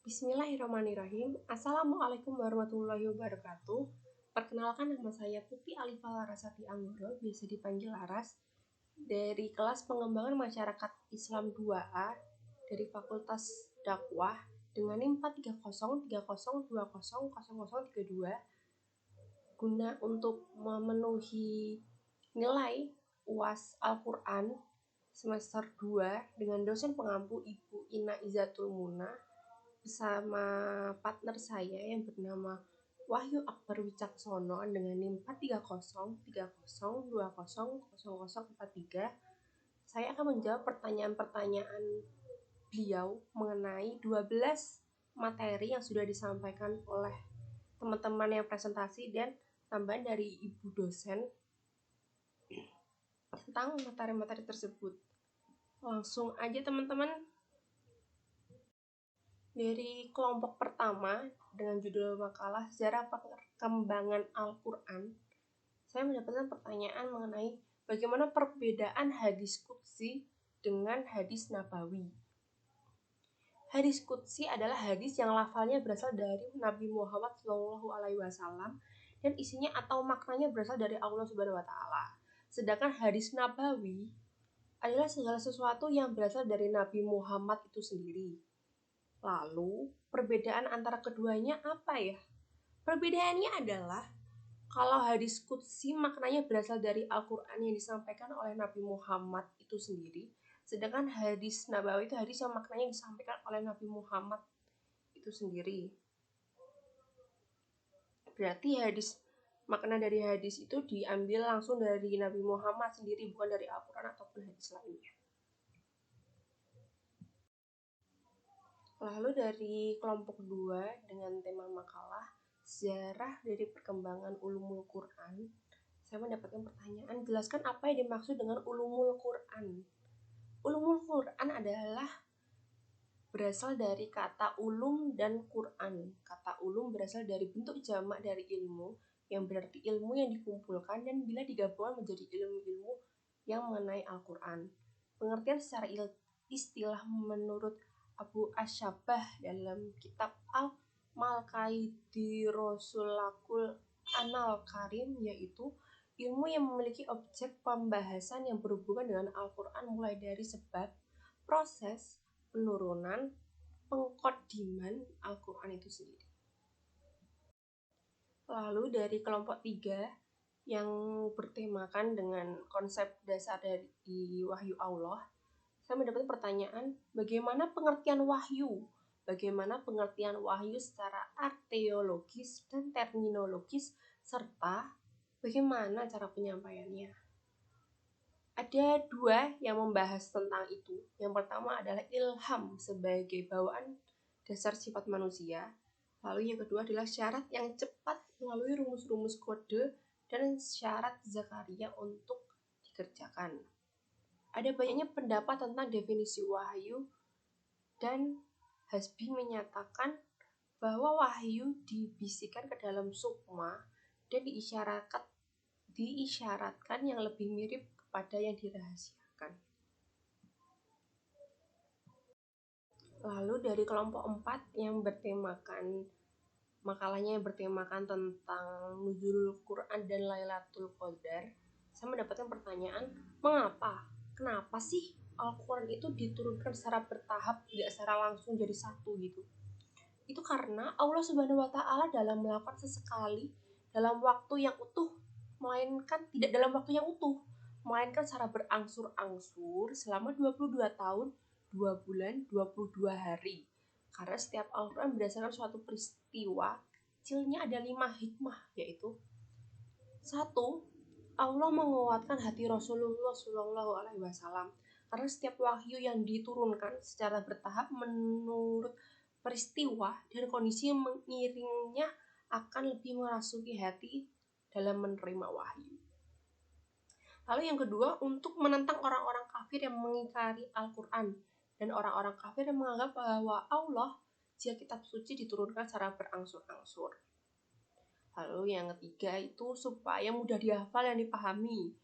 Bismillahirrahmanirrahim. Assalamualaikum warahmatullahi wabarakatuh. Perkenalkan, nama saya Putri Alifa Larasati Anggoro, biasa dipanggil Laras, dari kelas pengembangan masyarakat Islam 2A dari Fakultas Dakwah dengan NIM 43030200032 guna untuk memenuhi nilai UAS Al-Quran semester 2 dengan dosen pengampu Ibu Ina Izatul Muna bersama partner saya yang bernama Wahyu Akbar Wicaksono dengan NIM 43030200043. Saya akan menjawab pertanyaan-pertanyaan beliau mengenai 12 materi yang sudah disampaikan oleh teman-teman yang presentasi dan tambahan dari Ibu dosen tentang materi-materi tersebut. Langsung aja teman-teman. Dari kelompok pertama dengan judul makalah Sejarah Perkembangan Al-Quran, saya mendapatkan pertanyaan mengenai bagaimana perbedaan hadis qudsi dengan hadis nabawi. Hadis qudsi adalah hadis yang lafalnya berasal dari Nabi Muhammad SAW dan isinya atau maknanya berasal dari Allah Subhanahu wa Ta'ala. Sedangkan hadis nabawi adalah segala sesuatu yang berasal dari Nabi Muhammad itu sendiri. Lalu, perbedaan antara keduanya apa ya? Perbedaannya adalah kalau hadis qudsi maknanya berasal dari Al-Quran yang disampaikan oleh Nabi Muhammad itu sendiri, sedangkan hadis nabawi itu hadis yang maknanya disampaikan oleh Nabi Muhammad itu sendiri. Berarti makna dari hadis itu diambil langsung dari Nabi Muhammad sendiri, bukan dari Al-Quran ataupun hadis lainnya. Lalu dari kelompok 2 dengan tema makalah Sejarah dari Perkembangan Ulumul Quran, saya mendapatkan pertanyaan, jelaskan apa yang dimaksud dengan Ulumul Quran. Ulumul Quran adalah berasal dari kata ulum dan Quran. Kata ulum berasal dari bentuk jamak dari ilmu, yang berarti ilmu yang dikumpulkan dan bila digabungkan menjadi ilmu-ilmu yang mengenai Al-Quran. Pengertian secara istilah menurut Abu Asyabah dalam kitab Al-Malkaidi Rasulakul Anal Karim, yaitu ilmu yang memiliki objek pembahasan yang berhubungan dengan Al-Quran mulai dari sebab, proses, penurunan, pengkodiman Al-Quran itu sendiri. Lalu dari kelompok 3 yang bertemakan dengan konsep dasar dari wahyu Allah, saya mendapat pertanyaan, bagaimana pengertian wahyu? Bagaimana pengertian wahyu secara arteologis dan terminologis, serta bagaimana cara penyampaiannya? Ada 2 yang membahas tentang itu. Yang pertama adalah ilham sebagai bawaan dasar sifat manusia. Lalu yang kedua adalah syarat yang cepat melalui rumus-rumus kode dan syarat Zakaria untuk dikerjakan. Ada banyaknya pendapat tentang definisi wahyu, dan Hasbi menyatakan bahwa wahyu dibisikkan ke dalam sukma dan diisyaratkan yang lebih mirip kepada yang dirahasiakan. Lalu dari kelompok 4 yang bertemakan makalahnya yang bertemakan tentang Nuzulul Quran dan Lailatul Qadar, saya mendapatkan pertanyaan, kenapa sih Al-Quran itu diturunkan secara bertahap, tidak secara langsung jadi satu gitu? Itu karena Allah Subhanahu wa Ta'ala dalam melakukan sesekali dalam waktu yang utuh, melainkan tidak dalam waktu yang utuh, melainkan secara berangsur-angsur selama 22 tahun, 2 bulan, 22 hari. Karena setiap Al-Quran berdasarkan suatu peristiwa, kecilnya ada 5 hikmah, yaitu 1. Allah menguatkan hati Rasulullah SAW, karena setiap wahyu yang diturunkan secara bertahap menurut peristiwa dan kondisi yang mengiringnya akan lebih merasuki hati dalam menerima wahyu. Lalu yang kedua, untuk menentang orang-orang kafir yang mengingkari Al-Quran dan orang-orang kafir yang menganggap bahwa Allah, jika kitab suci diturunkan secara berangsur-angsur. Lalu yang ketiga itu supaya mudah dihafal dan dipahami.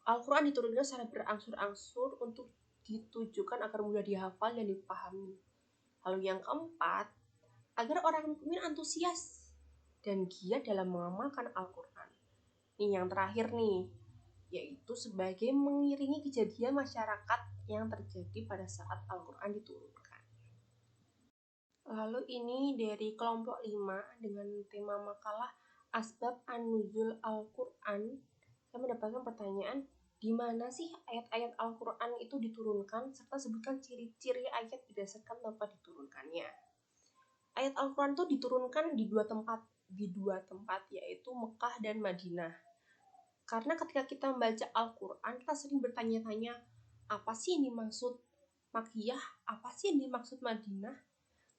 Al-Quran diturunkan secara berangsur-angsur untuk ditujukan agar mudah dihafal dan dipahami. Lalu yang keempat, agar orang mukmin antusias dan giat dalam mengamalkan Al-Quran. Ini yang terakhir nih, yaitu sebagai mengiringi kejadian masyarakat yang terjadi pada saat Al-Quran diturunkan. Lalu ini dari kelompok 5 dengan tema makalah Asbab An-Nuzul Al-Quran. Saya mendapatkan pertanyaan, di mana sih ayat-ayat Al-Quran itu diturunkan, serta sebutkan ciri-ciri ayat berdasarkan tempat diturunkannya. Ayat Al-Quran itu diturunkan di dua tempat, yaitu Mekah dan Madinah. Karena ketika kita membaca Al-Quran, kita sering bertanya-tanya, apa sih yang dimaksud Makkiyah, apa sih yang dimaksud Madinah?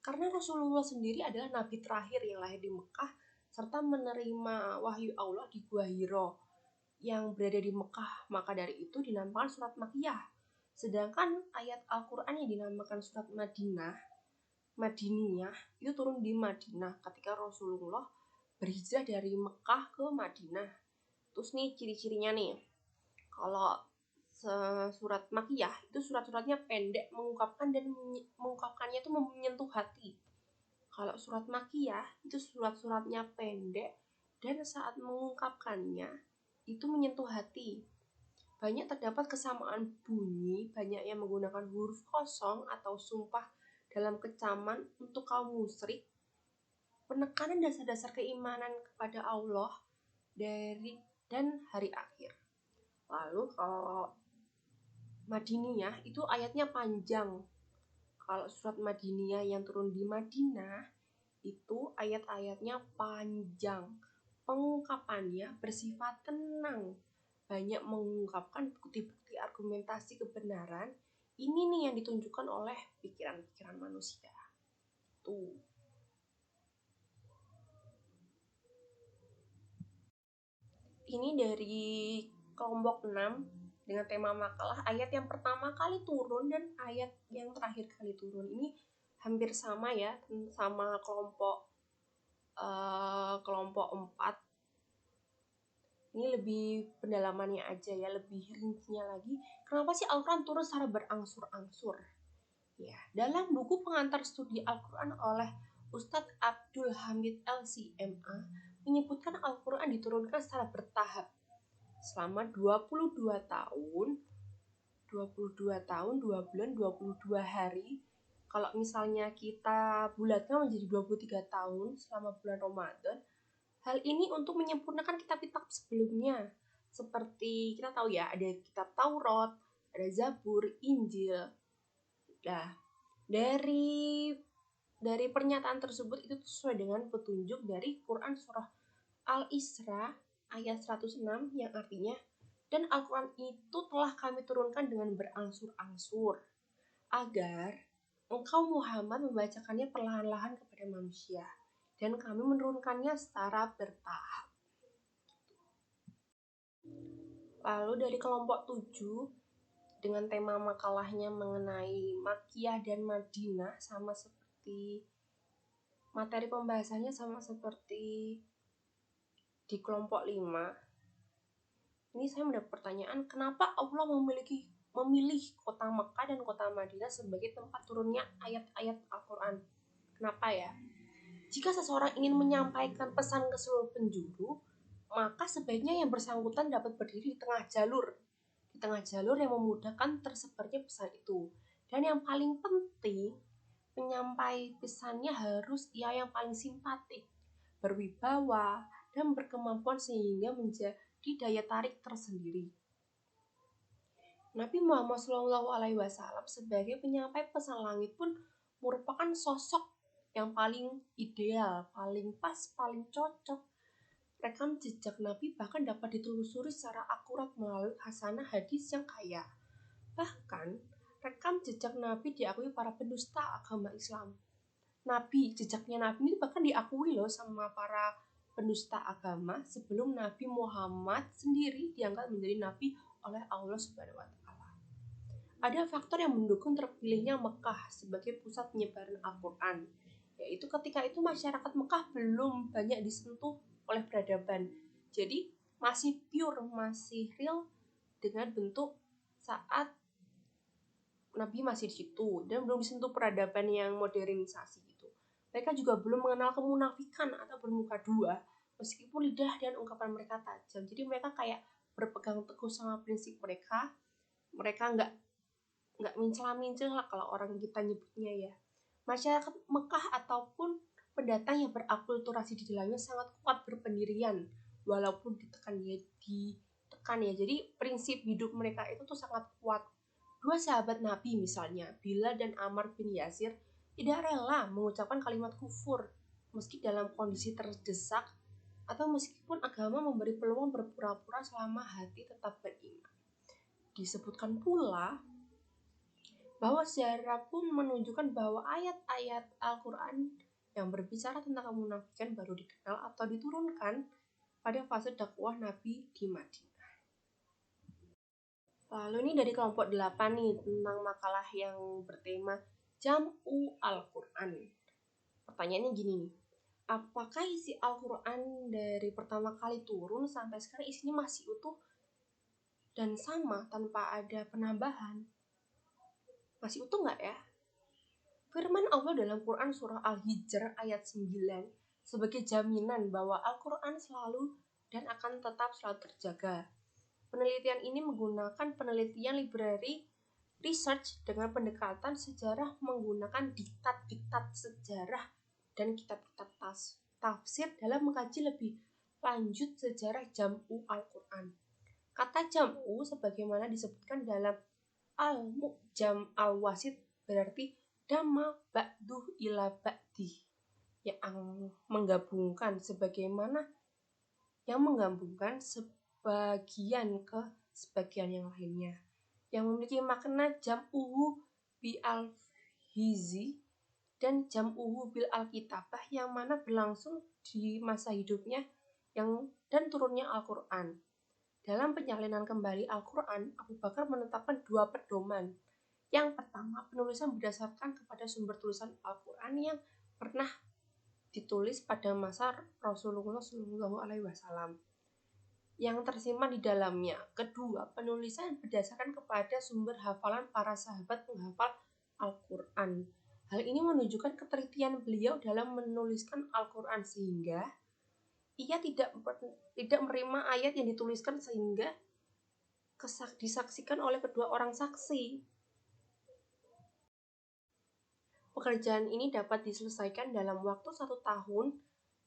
Karena Rasulullah sendiri adalah nabi terakhir yang lahir di Mekah serta menerima wahyu Allah di Gua Hiro yang berada di Mekah, maka dari itu dinamakan surat Makkiyah. Sedangkan ayat Al-Quran yang dinamakan surat Madiniyah itu turun di Madinah ketika Rasulullah berhijrah dari Mekah ke Madinah. Terus nih ciri-cirinya nih, kalau surat Makkiyah itu surat-suratnya pendek, mengungkapkannya itu menyentuh hati. Kalau surat Makkiyah itu surat-suratnya pendek dan saat mengungkapkannya itu menyentuh hati. Banyak terdapat kesamaan bunyi, banyak yang menggunakan huruf kosong atau sumpah dalam kecaman untuk kaum musyrik. Penekanan dasar-dasar keimanan kepada Allah dan hari akhir. Lalu kalau Madiniyah itu ayatnya panjang. Kalau surat Madiniyah yang turun di Madinah itu ayat-ayatnya panjang. Pengungkapannya bersifat tenang. Banyak mengungkapkan bukti-bukti argumentasi kebenaran. Ini nih yang ditunjukkan oleh pikiran-pikiran manusia. Tuh. Ini dari kelompok 6 dengan tema makalah ayat yang pertama kali turun dan ayat yang terakhir kali turun. Ini hampir sama ya, sama kelompok 4. Ini lebih pendalamannya aja ya, lebih rincinya lagi. Kenapa sih Al-Quran turun secara berangsur-angsur? Ya, dalam buku pengantar studi Al-Quran oleh Ustadz Abdul Hamid LCMA menyebutkan Al-Quran diturunkan secara bertahap selama 22 tahun, 2 bulan, 22 hari. Kalau misalnya kita bulatkan menjadi 23 tahun selama bulan Ramadan, hal ini untuk menyempurnakan kitab-kitab sebelumnya. Seperti kita tahu ya, ada kitab Taurat, ada Zabur, Injil. Nah, dari pernyataan tersebut itu sesuai dengan petunjuk dari Quran surah Al-Isra ayat 106 yang artinya, dan Al-Quran itu telah kami turunkan dengan berangsur-angsur agar engkau Muhammad membacakannya perlahan-lahan kepada manusia, dan kami menurunkannya secara bertahap. Lalu dari kelompok 7 dengan tema makalahnya mengenai Makkiyah dan Madinah, sama seperti materi pembahasannya sama seperti di kelompok 5. Ini saya mendapat pertanyaan, kenapa Allah memilih kota Mekah dan kota Madinah sebagai tempat turunnya ayat-ayat Al-Quran? Kenapa ya? Jika seseorang ingin menyampaikan pesan ke seluruh penjuru, maka sebaiknya yang bersangkutan dapat berdiri di tengah jalur yang memudahkan tersebarnya pesan itu. Dan yang paling penting, penyampai pesannya harus ia yang paling simpatik, berwibawa, dan berkemampuan sehingga menjadi daya tarik tersendiri. Nabi Muhammad SAW sebagai penyampai pesan langit pun merupakan sosok yang paling ideal, paling pas, paling cocok. Rekam jejak Nabi bahkan dapat ditelusuri secara akurat melalui hasanah hadis yang kaya. Bahkan, rekam jejak Nabi diakui para pendusta agama Islam. Jejaknya Nabi ini bahkan diakui loh sama para pendusta agama sebelum Nabi Muhammad sendiri diangkat menjadi Nabi oleh Allah Subhanahu wa Ta'ala. Ada faktor yang mendukung terpilihnya Mekah sebagai pusat penyebaran Al-Quran, yaitu ketika itu masyarakat Mekah belum banyak disentuh oleh peradaban. Jadi masih pure, masih real dengan bentuk saat Nabi masih di situ dan belum disentuh peradaban yang modernisasi gitu. Mereka juga belum mengenal kemunafikan atau bermuka dua, meskipun lidah dan ungkapan mereka tajam. Jadi mereka kayak berpegang teguh sama prinsip mereka. Mereka nggak mincela-mincel lah kalau orang kita nyebutnya ya. Masyarakat Mekah ataupun pendatang yang berakulturasi di dalamnya sangat kuat berpendirian, walaupun ditekan ya. Jadi prinsip hidup mereka itu tuh sangat kuat. Dua sahabat Nabi misalnya, Bilal dan Ammar bin Yasir, tidak rela mengucapkan kalimat kufur meski dalam kondisi terdesak atau meskipun agama memberi peluang berpura-pura selama hati tetap beriman. Disebutkan pula bahwa sejarah pun menunjukkan bahwa ayat-ayat Al-Quran yang berbicara tentang kemunafikan baru dikenal atau diturunkan pada fase dakwah Nabi di Madinah. Lalu ini dari kelompok 8 nih tentang makalah yang bertema Jam'u Al-Quran. Pertanyaannya gini nih, apakah isi Al-Quran dari pertama kali turun sampai sekarang isinya masih utuh dan sama tanpa ada penambahan? Masih utuh nggak ya? Firman Allah dalam Quran surah Al-Hijr ayat 9 sebagai jaminan bahwa Al-Quran selalu dan akan tetap selalu terjaga. Penelitian ini menggunakan penelitian library research dengan pendekatan sejarah menggunakan diktat-diktat sejarah dan kitab-kitab tafsir dalam mengkaji lebih lanjut sejarah Jam'u Al-Quran. Kata Jam'u sebagaimana disebutkan dalam Al-Mu'jam Al-Wasit berarti dama ba'duh ila ba'dih, yang menggabungkan sebagian ke sebagian yang lainnya, yang memiliki makna jam'uhu bi al-hizi dan jam'uhu bil al-kitabah, yang mana berlangsung di masa hidupnya dan turunnya Al-Quran. Dalam penyalinan kembali Al-Quran, Abu Bakar menetapkan 2 pedoman. Yang pertama, penulisan berdasarkan kepada sumber tulisan Al-Quran yang pernah ditulis pada masa Rasulullah SAW yang tersimpan di dalamnya. Kedua, penulisan berdasarkan kepada sumber hafalan para sahabat penghafal Al-Quran. Hal ini menunjukkan ketelitian beliau dalam menuliskan Al-Quran sehingga ia tidak menerima ayat yang dituliskan sehingga disaksikan oleh kedua orang saksi. Pekerjaan ini dapat diselesaikan dalam waktu 1 tahun,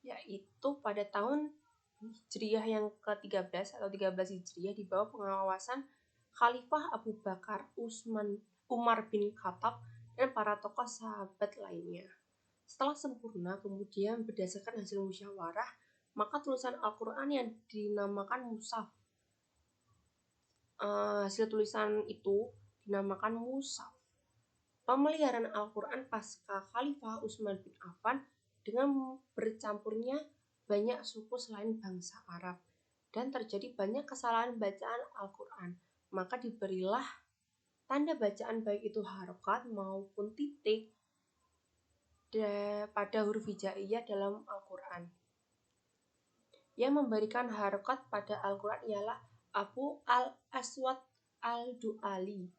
yaitu pada tahun Hijriyah yang ke-13 atau 13 Hijriyah di bawah pengawasan Khalifah Abu Bakar, Umar bin Khattab, dan para tokoh sahabat lainnya. Setelah sempurna, kemudian berdasarkan hasil musyawarah, maka tulisan Al-Quran yang dinamakan mushaf. Hasil tulisan itu dinamakan mushaf. Pemeliharaan Al-Quran pasca Khalifah Utsman bin Affan dengan bercampurnya banyak suku selain bangsa Arab dan terjadi banyak kesalahan bacaan Al-Quran, maka diberilah tanda bacaan baik itu harokat maupun titik pada huruf hijaiyah dalam Al-Quran. Yang memberikan harokat pada Al-Quran ialah Abu al-Aswad al-Du'ali.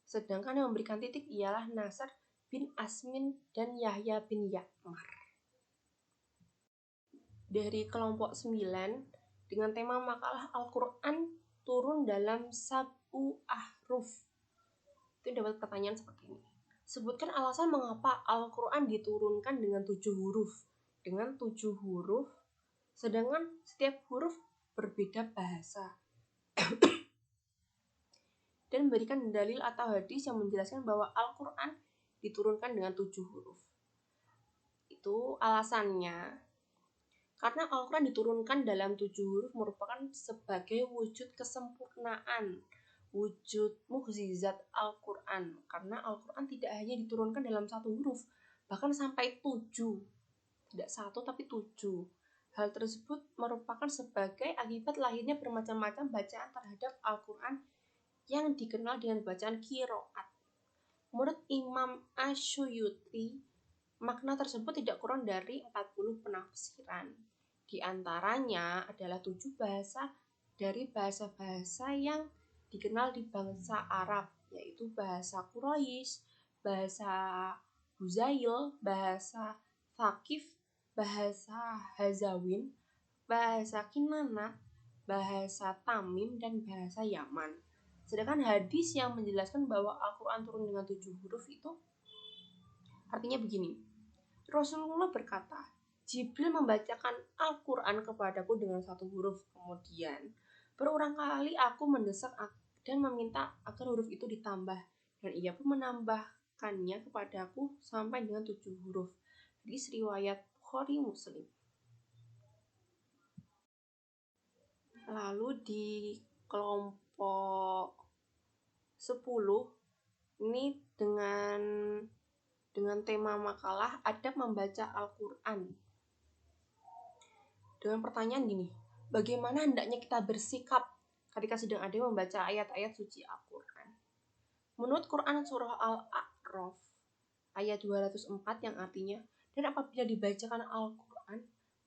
Sedangkan yang memberikan titik ialah Nasr bin Asmin dan Yahya bin Ya'mar. Dari kelompok 9 dengan tema makalah Al-Quran turun dalam sab'u ahruf. Itu dapat pertanyaan seperti ini. Sebutkan alasan mengapa Al-Quran diturunkan dengan 7 huruf. Dengan 7 huruf, sedangkan setiap huruf berbeda bahasa. Dan memberikan dalil atau hadis yang menjelaskan bahwa Al-Quran diturunkan dengan 7 huruf. Itu alasannya. Karena Al-Quran diturunkan dalam 7 huruf merupakan sebagai wujud kesempurnaan, wujud mukjizat Al-Quran. Karena Al-Quran tidak hanya diturunkan dalam 1 huruf, bahkan sampai 7. Tidak 1 tapi 7. Hal tersebut merupakan sebagai akibat lahirnya bermacam-macam bacaan terhadap Al-Quran yang dikenal dengan bacaan qiraat. Menurut Imam Asy-Syuyuti, makna tersebut tidak kurang dari 40 penafsiran. Di antaranya adalah 7 bahasa dari bahasa-bahasa yang dikenal di bangsa Arab, yaitu bahasa Quraisy, bahasa Huzail, bahasa Thaqif, bahasa Hazawin, bahasa Kinana, bahasa Tamim, dan bahasa Yaman. Sedangkan hadis yang menjelaskan bahwa Al-Quran turun dengan 7 huruf itu artinya begini. Rasulullah berkata, Jibril membacakan Al-Quran kepadaku dengan 1 huruf. Kemudian berulang kali aku mendesak dan meminta agar huruf itu ditambah. Dan ia pun menambahkannya kepadaku sampai dengan 7 huruf. Hadis riwayat Bukhari Muslim. Lalu di kelompok 10 ini dengan tema makalah adab membaca Al-Quran. Dengan pertanyaan gini, bagaimana hendaknya kita bersikap ketika sedang ada yang membaca ayat-ayat suci Al-Quran? Menurut Quran surah Al-A'raf ayat 204 yang artinya, dan apabila dibacakan Al-Quran,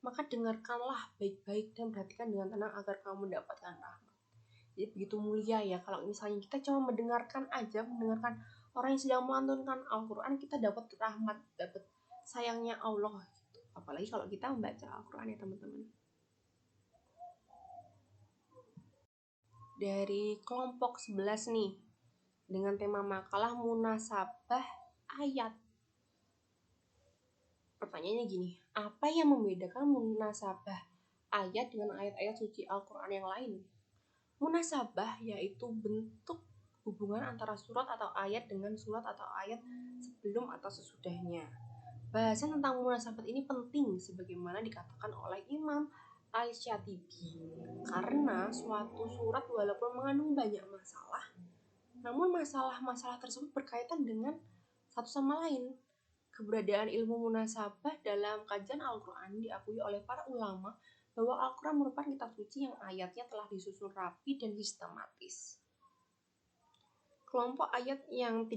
maka dengarkanlah baik-baik dan perhatikan dengan tenang agar kamu mendapatkan rahmat. Jadi begitu mulia ya, kalau misalnya kita cuma mendengarkan orang yang sedang melantunkan Al-Quran, kita dapat rahmat, dapat sayangnya Allah. Apalagi kalau kita membaca Al-Quran ya teman-teman. Dari kelompok 11 nih, dengan tema makalah munasabah ayat. Pertanyaannya gini, apa yang membedakan munasabah ayat dengan ayat-ayat suci Al-Quran yang lain? Munasabah yaitu bentuk hubungan antara surat atau ayat dengan surat atau ayat sebelum atau sesudahnya. Bahasan tentang munasabat ini penting sebagaimana dikatakan oleh Imam Al-Syatibi, karena suatu surat walaupun mengandung banyak masalah, namun masalah-masalah tersebut berkaitan dengan satu sama lain. Keberadaan ilmu munasabah dalam kajian Al-Quran diakui oleh para ulama bahwa Al-Quran merupakan kitab suci yang ayatnya telah disusun rapi dan sistematis. Kelompok ayat yang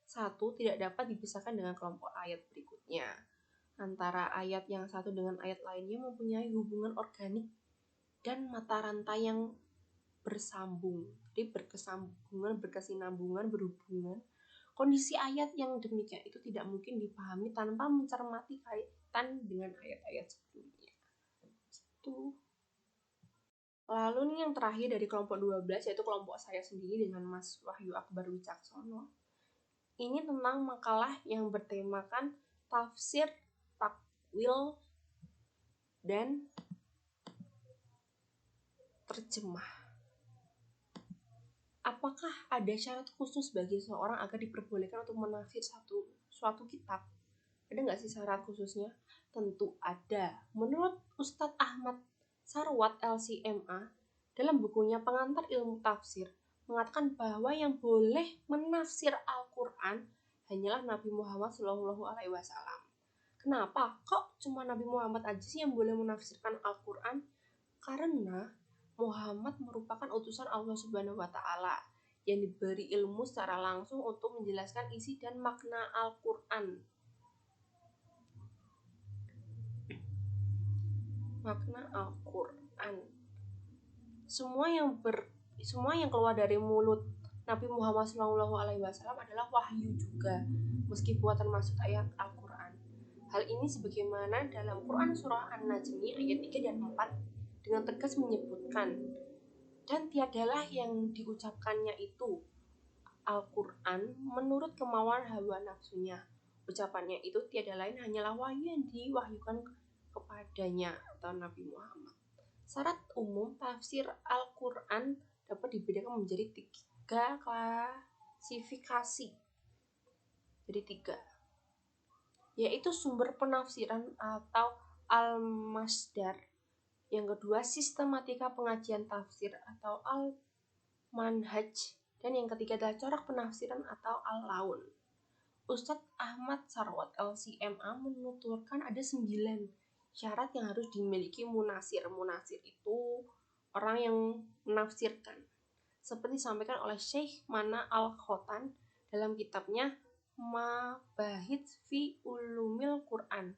satu tidak dapat dipisahkan dengan kelompok ayat berikutnya. Antara ayat yang satu dengan ayat lainnya mempunyai hubungan organik dan mata rantai yang bersambung. Jadi berkesambungan, berkesinambungan, berhubungan. Kondisi ayat yang demikian itu tidak mungkin dipahami tanpa mencermati kaitan dengan ayat-ayat sebelumnya. Itu. Lalu nih yang terakhir dari kelompok 12 yaitu kelompok saya sendiri dengan Mas Wahyu Akbar Wicaksono. Ini tentang makalah yang bertemakan tafsir, takwil, dan terjemah. Apakah ada syarat khusus bagi seseorang agar diperbolehkan untuk menafsir suatu kitab? Ada nggak sih syarat khususnya? Tentu ada. Menurut Ustadz Ahmad Sarwat LCMA, dalam bukunya Pengantar Ilmu Tafsir, mengatakan bahwa yang boleh menafsir Al-Quran hanyalah Nabi Muhammad SAW. Kenapa? Kok cuma Nabi Muhammad aja sih yang boleh menafsirkan Al-Quran? Karena Muhammad merupakan utusan Allah Subhanahu wa Ta'ala yang diberi ilmu secara langsung untuk menjelaskan isi dan makna Al-Quran. Makna Al-Quran. Semua yang keluar dari mulut Nabi Muhammad SAW adalah wahyu juga, meski buatan termasuk ayat Al-Quran. Hal ini sebagaimana dalam Quran surah An-Najmi ayat 3 dan 4 dengan tegas menyebutkan, dan tiadalah yang diucapkannya itu Al-Quran menurut kemauan hawa nafsunya. Ucapannya itu tiada lain hanyalah wahyu yang diwahyukan kepadanya atau Nabi Muhammad. Syarat umum tafsir Al-Quran dapat dibedakan menjadi 3 klasifikasi. Jadi 3, yaitu sumber penafsiran atau al-masdar. Yang kedua, sistematika pengajian tafsir atau al-manhaj. Dan yang ketiga adalah corak penafsiran atau al-laun. Ustadz Ahmad Sarwat LCMA menuturkan ada 9 syarat yang harus dimiliki munasir. Munasir itu orang yang menafsirkan. Seperti disampaikan oleh Syekh Mana Al-Khotan dalam kitabnya Mabahith fi Ulumil Quran.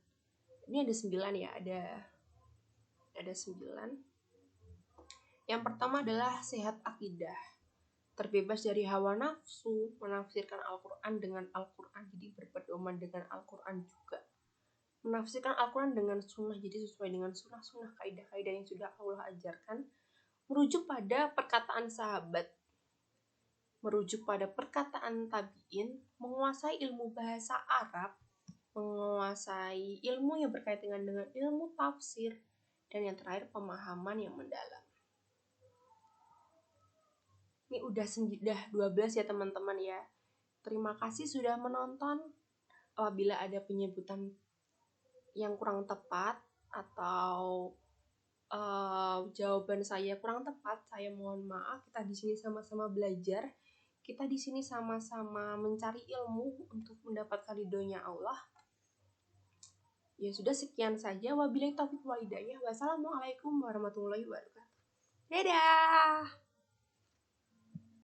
Ini ada 9 ya, ada 9. Yang pertama adalah sehat akidah. terbebas dari hawa nafsu, menafsirkan Al-Quran dengan Al-Quran, jadi berpedoman dengan Al-Quran juga. Menafsirkan Al-Quran dengan sunnah, jadi sesuai dengan sunnah-sunnah, kaidah-kaidah yang sudah Allah ajarkan. Merujuk pada perkataan sahabat, merujuk pada perkataan tabi'in, menguasai ilmu bahasa Arab, menguasai ilmu yang berkaitan dengan ilmu tafsir, dan yang terakhir pemahaman yang mendalam. Ini udah 12 ya teman-teman ya. Terima kasih sudah menonton. Apabila ada penyebutan yang kurang tepat atau jawaban saya kurang tepat, saya mohon maaf. Kita di sini sama-sama belajar. Kita di sini sama-sama mencari ilmu untuk mendapatkan ridhonya Allah. Ya sudah, sekian saja. Wabillahi taufiq wal hidayah. Wassalamualaikum warahmatullahi wabarakatuh. Dadah.